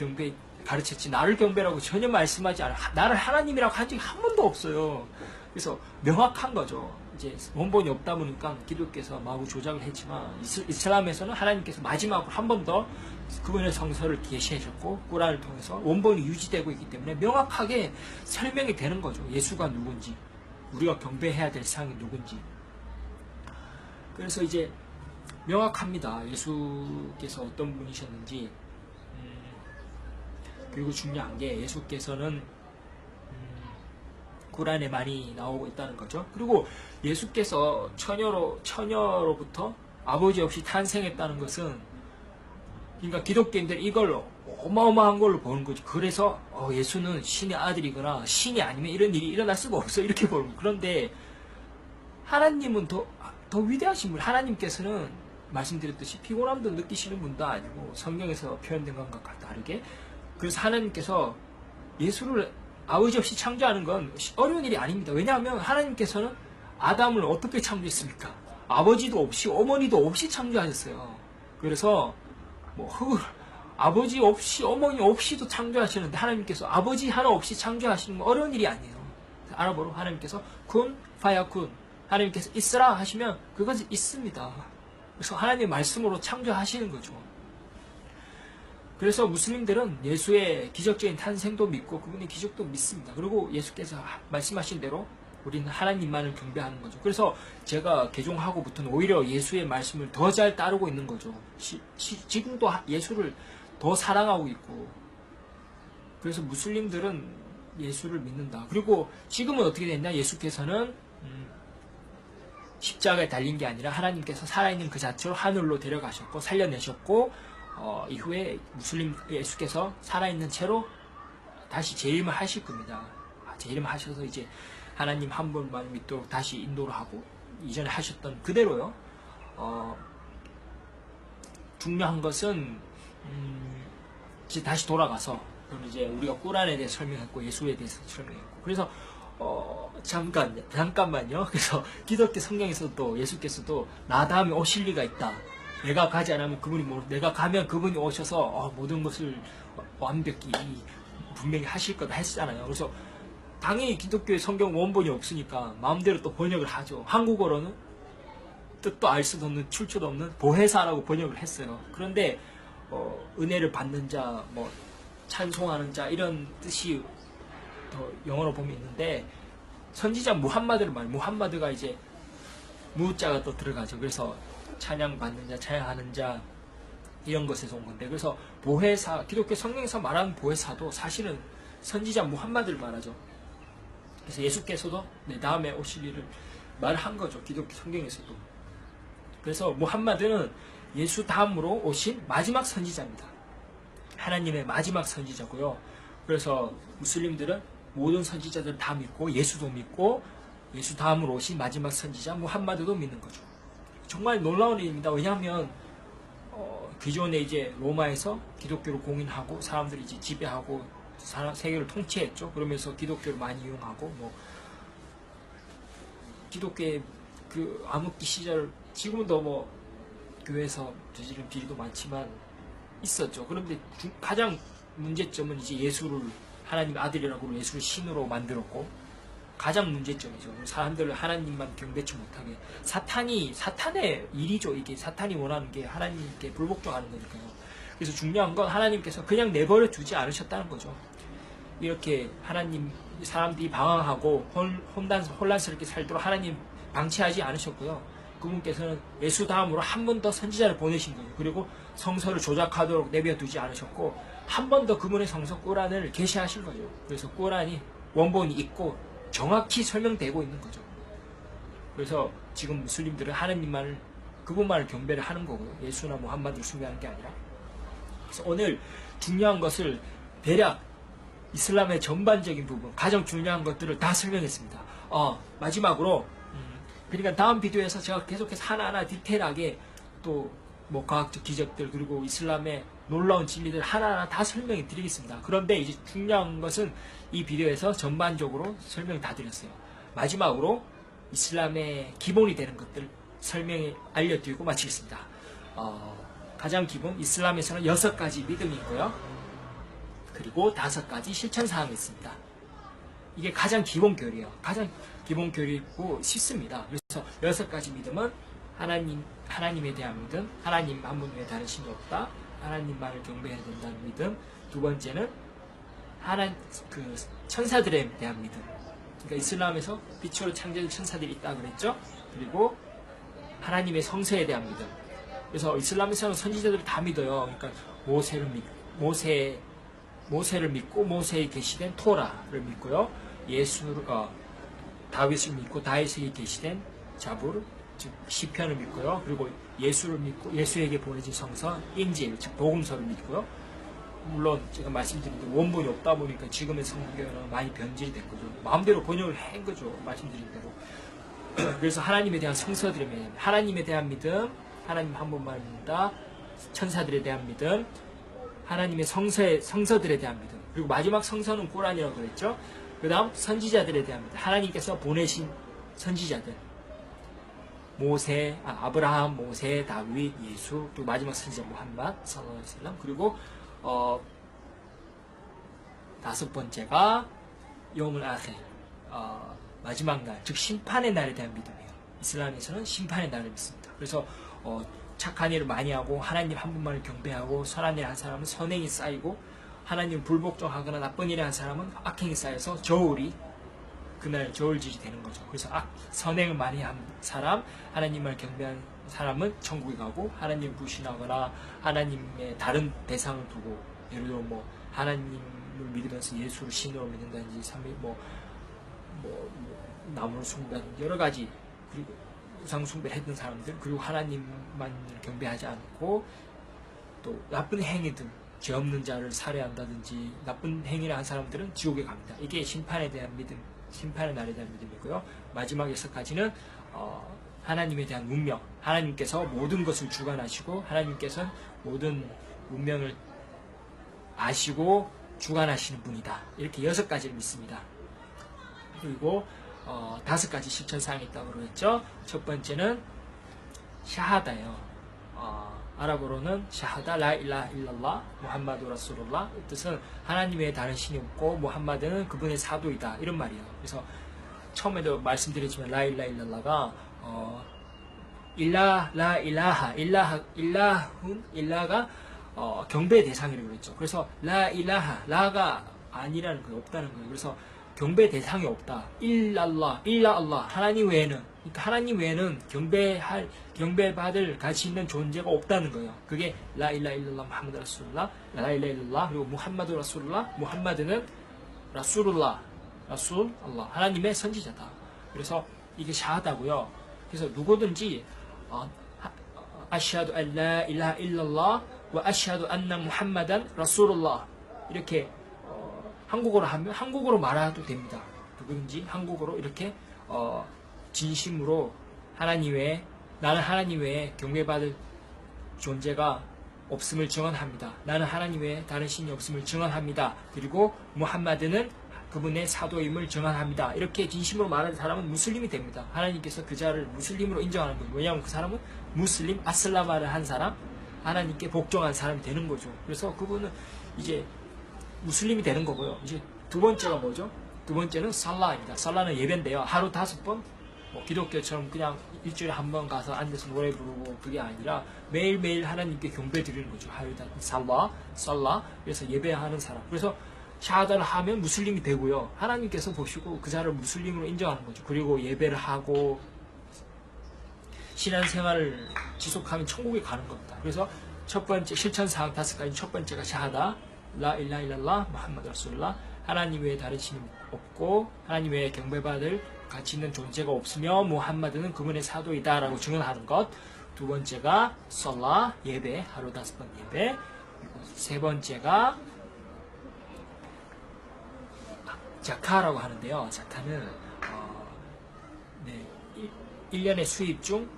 가르쳤지 나를 경배라고 전혀 말씀하지 않아요. 나를 하나님이라고 한 적이 한 번도 없어요. 그래서 명확한 거죠. 이제 원본이 없다 보니까 기독교에서 마구 조작을 했지만 이슬람에서는 하나님께서 마지막으로 한 번 더 그분의 성서를 계시하셨고 꾸란을 통해서 원본이 유지되고 있기 때문에 명확하게 설명이 되는 거죠. 예수가 누군지, 우리가 경배해야 될 상이 누군지. 그래서 이제 명확합니다. 예수께서 어떤 분이셨는지. 그리고 중요한 게 예수께서는 구란에 많이 나오고 있다는 거죠. 그리고 예수께서 처녀로부터 아버지 없이 탄생했다는 것은, 그러니까 기독교인들이 이걸 어마어마한 걸로 보는 거죠. 그래서 예수는 신의 아들이거나 신이 아니면 이런 일이 일어날 수가 없어, 이렇게 보는 거예요. 그런데 하나님은 더 위대하신 분. 하나님께서는 말씀드렸듯이 피곤함도 느끼시는 분도 아니고 성경에서 표현된 것과 다르게, 그래서 하나님께서 예수를 아버지 없이 창조하는 건 어려운 일이 아닙니다. 왜냐하면 하나님께서는 아담을 어떻게 창조했습니까? 아버지도 없이 어머니도 없이 창조하셨어요. 그래서 아버지 없이 어머니 없이도 창조하시는데 하나님께서 아버지 하나 없이 창조하시는 건 어려운 일이 아니에요. 알아보러 하나님께서 군 파야군, 하나님께서 있으라 하시면 그것은 있습니다. 그래서 하나님의 말씀으로 창조하시는 거죠. 그래서 무슬림들은 예수의 기적적인 탄생도 믿고 그분의 기적도 믿습니다. 그리고 예수께서 말씀하신 대로 우리는 하나님만을 경배하는 거죠. 그래서 제가 개종하고부터는 오히려 예수의 말씀을 더 잘 따르고 있는 거죠. 지금도 예수를 더 사랑하고 있고, 그래서 무슬림들은 예수를 믿는다. 그리고 지금은 어떻게 됐냐? 예수께서는 십자가에 달린 게 아니라 하나님께서 살아있는 그 자체로 하늘로 데려가셨고 살려내셨고, 이후에 무슬림 예수께서 살아있는 채로 다시 재림을 하실 겁니다. 재림을 하셔서 이제 하나님 한 분만 믿도록 다시 인도를 하고, 이전에 하셨던 그대로요. 중요한 것은 이제 다시 돌아가서, 그럼 이제 우리가 꾸란에 대해서 설명했고 예수에 대해서 설명했고, 그래서 잠깐만요. 그래서 기독교 성경에서도 예수께서도 나 다음에 오실 리가 있다. 내가 가지 않으면 그분이 내가 가면 그분이 오셔서 모든 것을 완벽히 분명히 하실 거다 했잖아요. 그래서 당연히 기독교의 성경 원본이 없으니까 마음대로 또 번역을 하죠. 한국어로는 뜻도 알 수도 없는 출처도 없는 보혜사라고 번역을 했어요. 그런데 은혜를 받는 자, 뭐 찬송하는 자 이런 뜻이 더 영어로 보면 있는데, 선지자 무함마드를 말해요. 무함마드가 이제 무자가 또 들어가죠. 그래서 찬양 받는 자, 찬양하는 자 이런 것에서 온 건데, 그래서 보혜사, 기독교 성경에서 말하는 보혜사도 사실은 선지자 무함마드를 말하죠. 그래서 예수께서도 내 다음에 오실 일을 말한 거죠. 기독교 성경에서도. 그래서 무함마드는 예수 다음으로 오신 마지막 선지자입니다. 하나님의 마지막 선지자고요. 그래서 무슬림들은 모든 선지자들 다 믿고 예수도 믿고 예수 다음으로 오신 마지막 선지자 무함마드도 믿는 거죠. 정말 놀라운 일입니다. 왜냐하면 기존에 이제 로마에서 기독교를 공인하고 사람들이 이제 지배하고 세계를 통치했죠. 그러면서 기독교를 많이 이용하고, 뭐 기독교의 그 암흑기 시절, 지금도 뭐 교회에서 저지른 비리도 많지만 있었죠. 그런데 가장 문제점은 이제 예수를 하나님의 아들이라고 예수를 신으로 만들었고, 가장 문제점이죠. 사람들을 하나님만 경배치 못하게, 사탄의 일이죠. 이게 사탄이 원하는 게 하나님께 불복종하는 거니까요. 그래서 중요한 건 하나님께서 그냥 내버려 두지 않으셨다는 거죠. 이렇게 하나님, 사람들이 방황하고 혼란스럽게 살도록 하나님 방치하지 않으셨고요. 그분께서는 예수 다음으로 한 번 더 선지자를 보내신 거예요. 그리고 성서를 조작하도록 내버려 두지 않으셨고, 한 번 더 그분의 성서 꾸란을 계시하신 거죠. 그래서 꾸란이 원본이 있고 정확히 설명되고 있는 거죠. 그래서 지금 무슬림들은 하나님만을, 그분만을 경배를 하는 거고요. 예수나 무함마드를 숭배하는 게 아니라. 그래서 오늘 중요한 것을 대략 이슬람의 전반적인 부분, 가장 중요한 것들을 다 설명했습니다. 마지막으로 그러니까 다음 비디오에서 제가 계속해서 하나하나 디테일하게 또 뭐 과학적 기적들, 그리고 이슬람의 놀라운 진리들 하나하나 다 설명해 드리겠습니다. 그런데 이제 중요한 것은 이 비디오에서 전반적으로 설명 다 드렸어요. 마지막으로 이슬람의 기본이 되는 것들 설명해 알려드리고 마치겠습니다. 가장 기본, 이슬람에서는 6가지 믿음이 있고요. 그리고 5가지 실천사항이 있습니다. 이게 가장 기본 교리예요. 가장 기본 교리고 쉽습니다. 그래서 6가지 믿음은 하나님에 대한 믿음, 하나님 한 분 외에 다른 신이 없다, 하나님만을 경배해야 된다는 믿음. 두 번째는 천사들에 대한 믿음. 그러니까 이슬람에서 빛으로 창조된 천사들이 있다 그랬죠. 그리고 하나님의 성서에 대한 믿음. 그래서 이슬람에서는 선지자들을 다 믿어요. 그러니까 모세를 믿고 모세에 계시된 토라를 믿고요. 다윗을 믿고 다윗에게 계시된 자불, 즉 시편을 믿고요. 그리고 예수를 믿고 예수에게 보내진 성서 인질, 즉 복음서를 믿고요. 물론 제가 말씀드린 대로 원본이 없다 보니까 지금의 성경은 많이 변질이 된 거죠. 마음대로 번역을 한 거죠. 말씀드린 대로. 그래서 하나님에 대한 성서들에 대한, 하나님에 대한 믿음, 하나님 한 분만 믿는다, 천사들에 대한 믿음, 하나님의 성서들에 대한 믿음, 그리고 마지막 성서는 꾸란이라고 그랬죠. 그 다음 선지자들에 대한 믿음, 하나님께서 보내신 선지자들, 아브라함, 모세, 다윗, 예수, 그리고 마지막 선지자 무함마드 살랄라후 알라이히 와살람. 그리고 5번째가 여움을 아ኺ, 마지막 날, 즉 심판의 날에 대한 믿음이에요. 이슬람에서는 심판의 날을 믿습니다. 그래서 착한 일을 많이 하고 하나님 한 분만을 경배하고 선한 일을 한 사람은 선행이 쌓이고 하나님 불복종하거나 나쁜 일을 한 사람은 악행이 쌓여서 저울이 그날 저울질이 되는 거죠. 그래서 선행을 많이 한 사람, 하나님을 경배한 사람은 천국에 가고 하나님 부신하거나 하나님의 다른 대상을 두고 예를 들어 뭐 하나님을 믿으면서 예수를 신으로 믿는다든지 나무를 숭배하는 여러 가지 그리고 우상 숭배를 했던 사람들 그리고 하나님만을 경배하지 않고 또 나쁜 행위들 죄 없는 자를 살해한다든지 나쁜 행위를 한 사람들은 지옥에 갑니다. 이게 심판에 대한 믿음, 심판의 날에 대한 믿음이고요. 마지막 6가지는 하나님에 대한 운명, 하나님께서 모든 것을 주관하시고 하나님께서는 모든 운명을 아시고 주관하시는 분이다. 이렇게 6가지를 믿습니다. 그리고 5가지 실천사항이 있다고 그랬죠. 첫 번째는 샤하다예요. 아랍어로는 샤하다 라 일라하 일랄라 무함마두 라술ullah 이 뜻은 하나님 외에 다른 신이 없고 무함마드는 그분의 사도이다 이런 말이에요. 그래서 처음에도 말씀드렸지만 라 일라하 일랄라가 라 일라가 경배 대상이라고 그랬죠. 그래서 라 일라하 라가 아니라는 거예요. 없다는 거예요. 그래서 경배 대상이 없다. 일라 알라 하나님 외에는 그러니까 하나님 외에는 경배받을 가치 있는 존재가 없다는 거예요. 그게 라 일라 일랄라 무함마드 라술ullah 라 일라 일랄라 그리고 무함마드 라술ullah 무함마드는 라술ullah 라술 알라 하나님의 선지자다. 그래서 이게 샤하다고요. 그래서 누구든지 아시하두 안 라 일라하 일랄라 와 아시하두 안나 무함마단 라술ullah 이렇게 한국어로 하면 한국어로 말해도 됩니다. 누구든지 한국어로 이렇게 진심으로 하나님 외에 나는 하나님 외에 경배받을 존재가 없음을 증언합니다. 나는 하나님 외에 다른 신이 없음을 증언합니다. 그리고 무함마드는 그분의 사도임을 증언합니다. 이렇게 진심으로 말하는 사람은 무슬림이 됩니다. 하나님께서 그 자를 무슬림으로 인정하는 거예요. 왜냐하면 그 사람은 무슬림 아슬라마를 한 사람, 하나님께 복종한 사람이 되는 거죠. 그래서 그분은 이제 무슬림이 되는 거고요. 이제 두 번째가 뭐죠? 두 번째는 살라입니다. 살라는 예배인데요. 하루 5번 기독교처럼 그냥 일주일에 한 번 가서 앉아서 노래 부르고 그게 아니라 매일매일 하나님께 경배 드리는 거죠. 하루 다 살라. 그래서 예배하는 사람. 그래서 샤하다를 하면 무슬림이 되고요. 하나님께서 보시고 그 자를 무슬림으로 인정하는 거죠. 그리고 예배를 하고 신앙생활을 지속하면 천국에 가는 겁니다. 그래서 첫 번째 실천사항 5가지 첫 번째가 샤하다 라 일라 일랄라 무함마드 라술ullah 하나님 외에 다른 신이 없고 하나님 외에 경배받을 가치 있는 존재가 없으며 무함마드는 그분의 사도이다 라고 증언하는 것. 두 번째가 살라 예배 하루 5번 예배. 그리고 세 번째가 자카라고 하는데요. 자카는 1년의 수입 중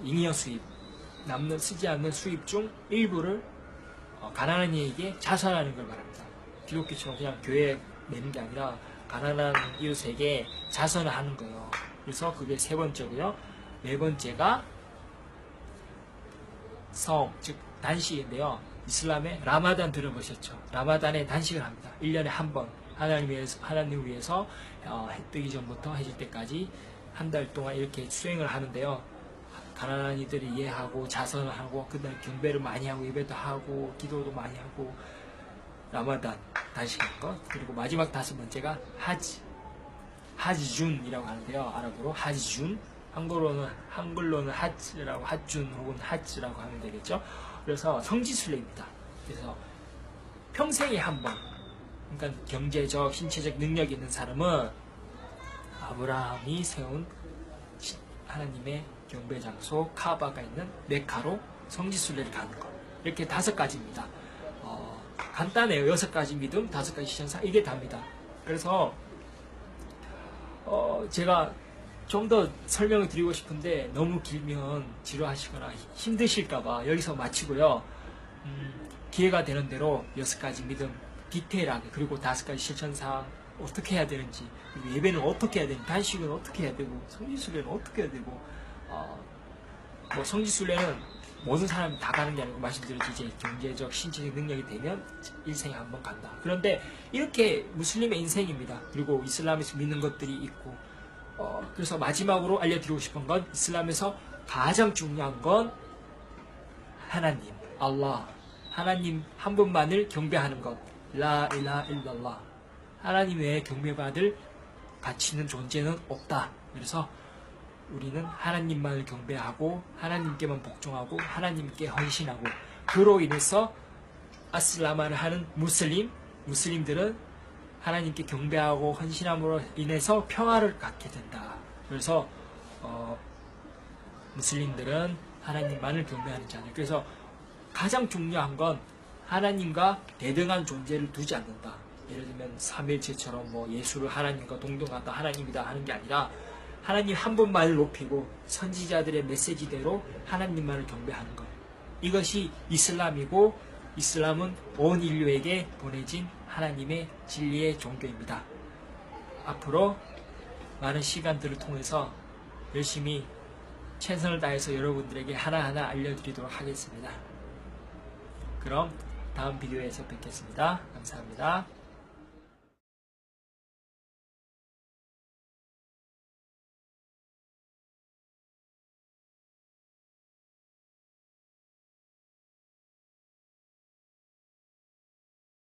잉여 수입 쓰지 않는 수입 중 일부를 가난한 이에게 자선하는 걸 말합니다. 기독교처럼 그냥 교회에 내는 게 아니라 가난한 이웃에게 자선을 하는 거예요. 그래서 그게 세 번째고요. 네 번째가 즉 단식인데요. 이슬람의 라마단 들어보셨죠? 라마단에 단식을 합니다. 1년에 한 번 하나님 위해서 해 뜨기 전부터 해질 때까지 한 달 동안 이렇게 수행을 하는데요. 가난한 이들을 이해하고 자선을 하고 그다음 경배를 많이 하고 예배도 하고 기도도 많이 하고 라마단 단식한 것. 그리고 마지막 5번째가 하지준이라고 하는데요. 아랍어로 하지준, 한글로는 하지라고 하준 혹은 하지라고 하면 되겠죠. 그래서 성지순례입니다. 그래서 평생에 한 번, 그러니까 경제적, 신체적 능력이 있는 사람은 아브라함이 세운 하나님의 경배 장소 카바가 있는 메카로 성지순례를 가는 것. 이렇게 5가지입니다. 간단해요. 6가지 믿음, 5가지 실천사 이게 답니다. 그래서 제가 좀 더 설명을 드리고 싶은데 너무 길면 지루하시거나 힘드실까봐 여기서 마치고요. 기회가 되는 대로 6가지 믿음 디테일하게 그리고 5가지 실천사항 어떻게 해야 되는지 그리고 예배는 어떻게 해야 되는지 단식은 어떻게 해야 되고 성지순례는 어떻게 해야 되고 성지순례는 모든 사람이 다 가는 게 아니고 말씀드렸지 이제 경제적 신체적 능력이 되면 일생에 한 번 간다. 그런데 이렇게 무슬림의 인생입니다. 그리고 이슬람에서 믿는 것들이 있고 그래서 마지막으로 알려드리고 싶은 건 이슬람에서 가장 중요한 건 하나님, 알라, 하나님 한 분만을 경배하는 것, 라 일하 일랄라, 하나님 외에 경배받을 가치 있는 존재는 없다. 그래서 우리는 하나님만을 경배하고 하나님께만 복종하고 하나님께 헌신하고, 그로 인해서 아슬라마를 하는 무슬림들은 하나님께 경배하고 헌신함으로 인해서 평화를 갖게 된다. 그래서 무슬림들은 하나님만을 경배하는 자들. 그래서 가장 중요한 건 하나님과 대등한 존재를 두지 않는다. 예를 들면 삼일체처럼 뭐 예수를 하나님과 동등하다, 하나님이다 하는 게 아니라 하나님 한 분만을 높이고 선지자들의 메시지대로 하나님만을 경배하는 것. 이것이 이슬람이고, 이슬람은 온 인류에게 보내진 하나님의 진리의 종교입니다. 앞으로 많은 시간들을 통해서 열심히 최선을 다해서 여러분들에게 하나하나 알려드리도록 하겠습니다. 그럼 다음 비디오에서 뵙겠습니다. 감사합니다.